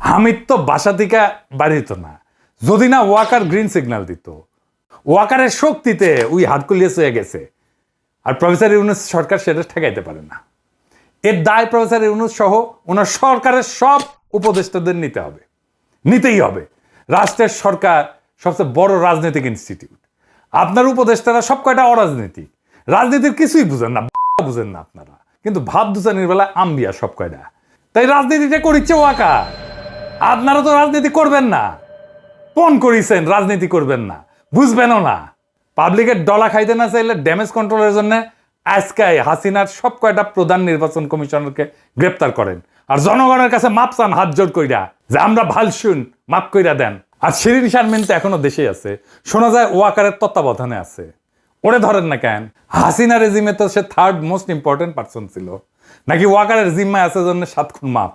হামিদ তো বাসা থেকে বাড়ি হতো না যদি না ওয়াকার গ্রিন সিগন্যাল দিত। ওয়াকারের শক্তিতে ওই হারকুলিয়াস হয়ে গেছে, আর প্রফেসর ইউনূস সরকার সেটা ঠেকাইতে পারে না। এর দায় প্রফেসর ইউনূস সহ ওনার সরকারের সব উপদেষ্টাদের নিতেই হবে। রাষ্ট্রের সরকার সবচেয়ে বড় রাজনৈতিক ইনস্টিটিউট। আপনার উপদেষ্টারা সব কয়টা অরাজনীতিক, রাজনীতির কিছুই বুঝেন না, বুঝেন না আপনারা, কিন্তু ভাব দুচানির বেলায় আম্বিয়া সব কয়টা। তাই রাজনীতিটা করিচ্ছে ওয়াকার। আপনারা তো রাজনীতি করবেন না, পণ করিছেন রাজনীতি করবেন না, বুঝবেনও না। পাবলিকের ডলা খাইতে না চাইলে ড্যামেজ কন্ট্রোলের জন্য আজকে হাসিনার সব কয়টা প্রধান নির্বাচন কমিশনারকে গ্রেপ্তার করেন, আর জনগণের কাছে মাপ চান হাত জোড় কইরা যে আমরা ভাল শুন, মাপ কইরা দেন। আর শিরিন শারমিন তো এখনো দেশে আছে, শোনা যায় ওয়াকারের তত্ত্বাবধানে আছে। ওরে ধরেন না কেন? হাসিনা রেজিমে তো সে থার্ড মোস্ট ইম্পর্টেন্ট পার্সন ছিল, নাকি ওয়াকারের জিম্মায় আছে জন্য 7 খুন মাপ?